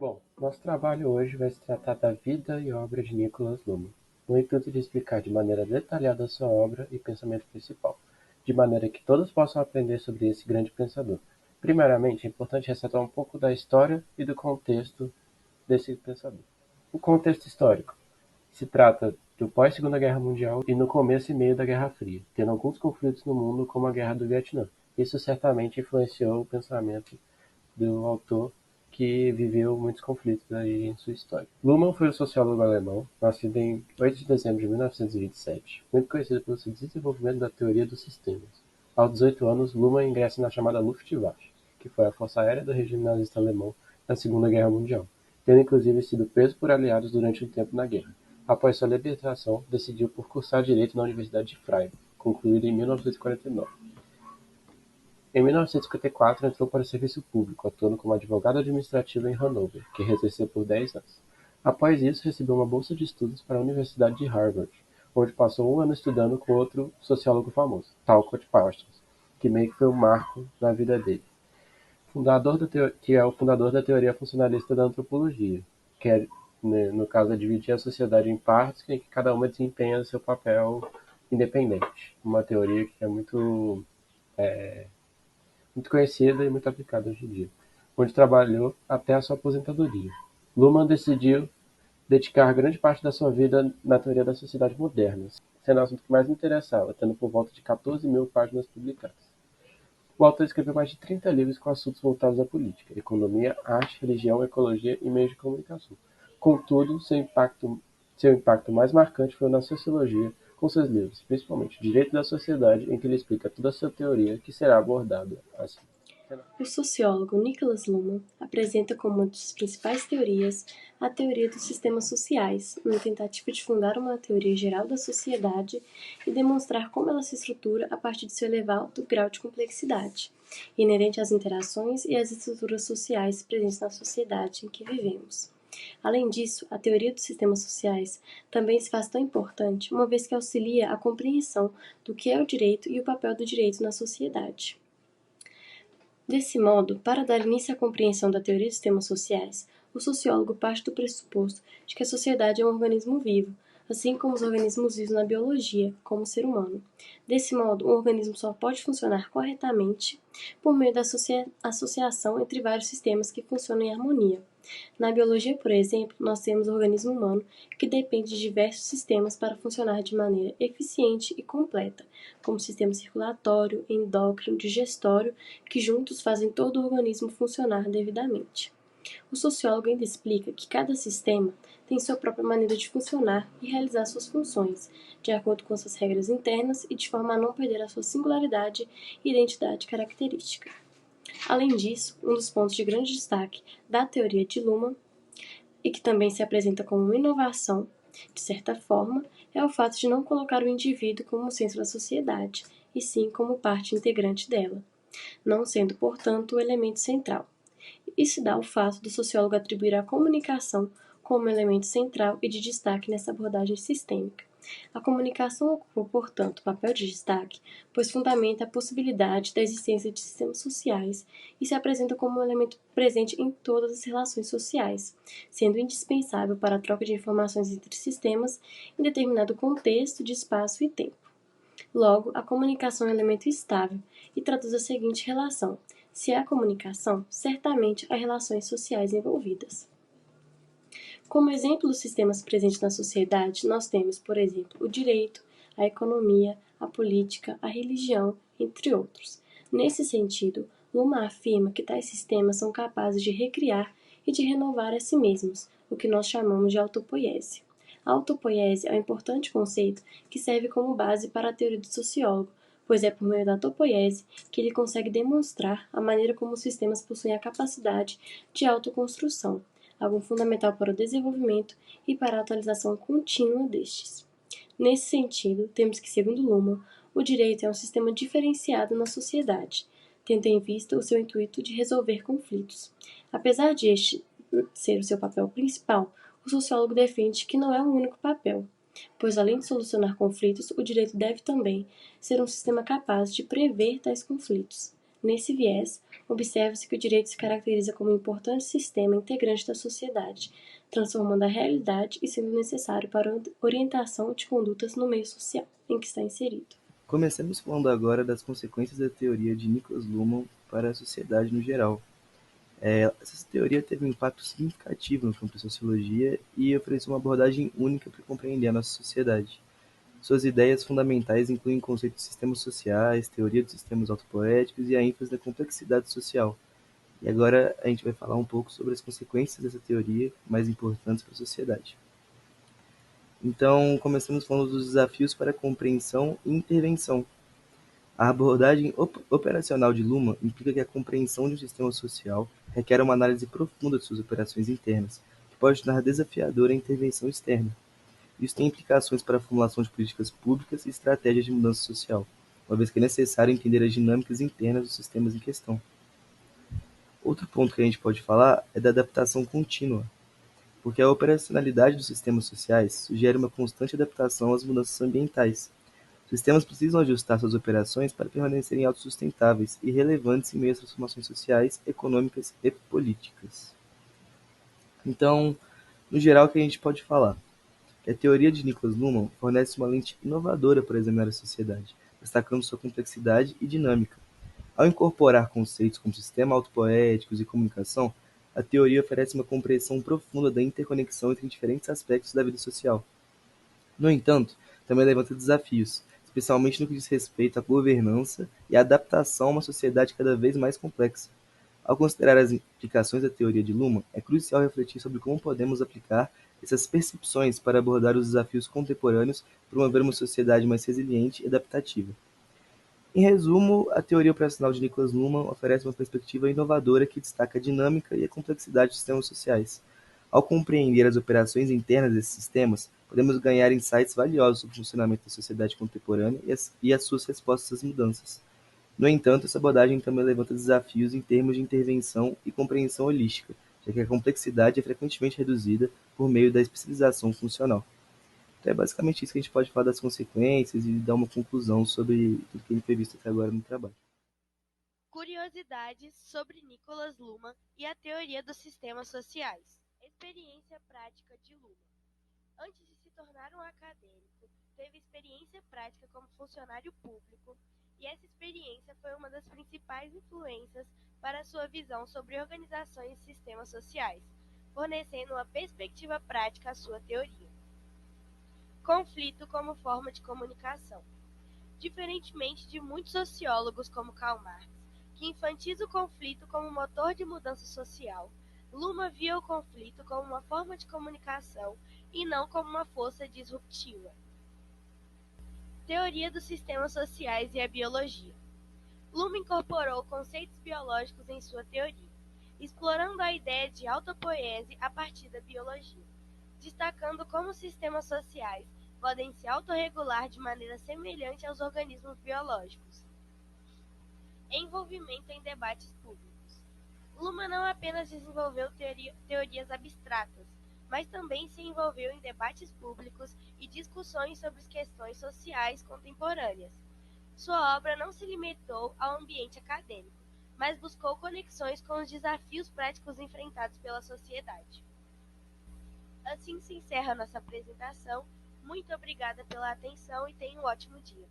Bom, nosso trabalho hoje vai se tratar da vida e obra de Nicholas Luhmann, no intuito de explicar de maneira detalhada sua obra e pensamento principal, de maneira que todos possam aprender sobre esse grande pensador. Primeiramente, é importante ressaltar um pouco da história e do contexto desse pensador. O contexto histórico se trata do pós-Segunda Guerra Mundial e no começo e meio da Guerra Fria, tendo alguns conflitos no mundo, como a Guerra do Vietnã. Isso certamente influenciou o pensamento do autor, que viveu muitos conflitos aí em sua história. Luhmann foi um sociólogo alemão, nascido em 8 de dezembro de 1927, muito conhecido pelo seu desenvolvimento da teoria dos sistemas. Aos 18 anos, Luhmann ingressa na chamada Luftwaffe, que foi a força aérea do regime nazista alemão na Segunda Guerra Mundial, tendo inclusive sido preso por aliados durante um tempo na guerra. Após sua libertação, decidiu por cursar direito na Universidade de Freiburg, concluída em 1949. Em 1954, entrou para o serviço público, atuando como advogado administrativo em Hanover, que exerceu por 10 anos. Após isso, recebeu uma bolsa de estudos para a Universidade de Harvard, onde passou um ano estudando com outro sociólogo famoso, Talcott Parsons, que meio que foi um marco na vida dele, que é o fundador da teoria funcionalista da antropologia, que é, né, no caso, é dividir a sociedade em partes em que cada uma desempenha seu papel independente. Uma teoria que é muito conhecida e muito aplicada hoje em dia, onde trabalhou até a sua aposentadoria. Luhmann decidiu dedicar grande parte da sua vida na teoria da sociedade moderna, sendo o assunto que mais o interessava, tendo por volta de 14 mil páginas publicadas. O autor escreveu mais de 30 livros com assuntos voltados à política, economia, arte, religião, ecologia e meios de comunicação. Contudo, seu impacto mais marcante foi na sociologia, com seus livros, principalmente Direito da Sociedade, em que ele explica toda a sua teoria, que será abordada assim. O sociólogo Nicholas Luhmann apresenta como uma de suas principais teorias a teoria dos sistemas sociais, uma tentativa de fundar uma teoria geral da sociedade e demonstrar como ela se estrutura a partir de seu elevado grau de complexidade, inerente às interações e às estruturas sociais presentes na sociedade em que vivemos. Além disso, a teoria dos sistemas sociais também se faz tão importante, uma vez que auxilia a compreensão do que é o direito e o papel do direito na sociedade. Desse modo, para dar início à compreensão da teoria dos sistemas sociais, o sociólogo parte do pressuposto de que a sociedade é um organismo vivo, assim como os organismos vivos na biologia, como o ser humano. Desse modo, um organismo só pode funcionar corretamente por meio da associação entre vários sistemas que funcionam em harmonia. Na biologia, por exemplo, nós temos o organismo humano, que depende de diversos sistemas para funcionar de maneira eficiente e completa, como o sistema circulatório, endócrino, digestório, que juntos fazem todo o organismo funcionar devidamente. O sociólogo ainda explica que cada sistema tem sua própria maneira de funcionar e realizar suas funções, de acordo com suas regras internas e de forma a não perder a sua singularidade e identidade característica. Além disso, um dos pontos de grande destaque da teoria de Luhmann, e que também se apresenta como uma inovação, de certa forma, é o fato de não colocar o indivíduo como o centro da sociedade, e sim como parte integrante dela, não sendo, portanto, o elemento central. Isso dá o fato do sociólogo atribuir a comunicação como elemento central e de destaque nessa abordagem sistêmica. A comunicação ocupa, portanto, papel de destaque, pois fundamenta a possibilidade da existência de sistemas sociais e se apresenta como um elemento presente em todas as relações sociais, sendo indispensável para a troca de informações entre sistemas em determinado contexto de espaço e tempo. Logo, a comunicação é um elemento estável e traduz a seguinte relação: se há comunicação, certamente há relações sociais envolvidas. Como exemplo dos sistemas presentes na sociedade, nós temos, por exemplo, o direito, a economia, a política, a religião, entre outros. Nesse sentido, Luhmann afirma que tais sistemas são capazes de recriar e de renovar a si mesmos, o que nós chamamos de autopoiese. A autopoiese é um importante conceito que serve como base para a teoria do sociólogo, pois é por meio da autopoiese que ele consegue demonstrar a maneira como os sistemas possuem a capacidade de autoconstrução, algo fundamental para o desenvolvimento e para a atualização contínua destes. Nesse sentido, temos que, segundo Luhmann, o direito é um sistema diferenciado na sociedade, tendo em vista o seu intuito de resolver conflitos. Apesar de este ser o seu papel principal, o sociólogo defende que não é um único papel, pois além de solucionar conflitos, o direito deve também ser um sistema capaz de prever tais conflitos. Nesse viés, observa-se que o direito se caracteriza como um importante sistema integrante da sociedade, transformando a realidade e sendo necessário para a orientação de condutas no meio social em que está inserido. Comecemos falando agora das consequências da teoria de Niklas Luhmann para a sociedade no geral. Essa teoria teve um impacto significativo no campo da sociologia e ofereceu uma abordagem única para compreender a nossa sociedade. Suas ideias fundamentais incluem conceitos de sistemas sociais, teoria dos sistemas autopoéticos e a ênfase na complexidade social. E agora a gente vai falar um pouco sobre as consequências dessa teoria mais importantes para a sociedade. Então, começamos falando dos desafios para a compreensão e intervenção. A abordagem operacional de Luhmann implica que a compreensão de um sistema social requer uma análise profunda de suas operações internas, que pode tornar desafiadora a intervenção externa. Isso tem implicações para a formulação de políticas públicas e estratégias de mudança social, uma vez que é necessário entender as dinâmicas internas dos sistemas em questão. Outro ponto que a gente pode falar é da adaptação contínua, porque a operacionalidade dos sistemas sociais sugere uma constante adaptação às mudanças ambientais. Os sistemas precisam ajustar suas operações para permanecerem autossustentáveis e relevantes em meio às transformações sociais, econômicas e políticas. Então, no geral, o que a gente pode falar? Que a teoria de Niklas Luhmann fornece uma lente inovadora para examinar a sociedade, destacando sua complexidade e dinâmica. Ao incorporar conceitos como sistema autopoéticos e comunicação, a teoria oferece uma compreensão profunda da interconexão entre diferentes aspectos da vida social. No entanto, também levanta desafios, especialmente no que diz respeito à governança e à adaptação a uma sociedade cada vez mais complexa. Ao considerar as implicações da teoria de Luhmann, é crucial refletir sobre como podemos aplicar essas percepções para abordar os desafios contemporâneos e promover uma sociedade mais resiliente e adaptativa. Em resumo, a teoria operacional de Niklas Luhmann oferece uma perspectiva inovadora que destaca a dinâmica e a complexidade dos sistemas sociais. Ao compreender as operações internas desses sistemas, podemos ganhar insights valiosos sobre o funcionamento da sociedade contemporânea e as suas respostas às mudanças. No entanto, essa abordagem também levanta desafios em termos de intervenção e compreensão holística, já que a complexidade é frequentemente reduzida por meio da especialização funcional. Então é basicamente isso que a gente pode falar das consequências e dar uma conclusão sobre tudo que a gente foi visto até agora no trabalho. Curiosidades sobre Niklas Luhmann e a teoria dos sistemas sociais. Experiência prática de Luhmann. Antes de se tornar um acadêmico, teve experiência prática como funcionário público, e essa experiência foi uma das principais influências para sua visão sobre organizações e sistemas sociais, fornecendo uma perspectiva prática à sua teoria. Conflito como forma de comunicação. Diferentemente de muitos sociólogos como Karl Marx, que enfatiza o conflito como motor de mudança social, Luhmann via o conflito como uma forma de comunicação e não como uma força disruptiva. Teoria dos sistemas sociais e a biologia. Luhmann incorporou conceitos biológicos em sua teoria, explorando a ideia de autopoiese a partir da biologia, destacando como sistemas sociais podem se autorregular de maneira semelhante aos organismos biológicos. Envolvimento em debates públicos. Luhmann não apenas desenvolveu teorias abstratas, mas também se envolveu em debates públicos e discussões sobre questões sociais contemporâneas. Sua obra não se limitou ao ambiente acadêmico, mas buscou conexões com os desafios práticos enfrentados pela sociedade. Assim se encerra nossa apresentação. Muito obrigada pela atenção e tenha um ótimo dia.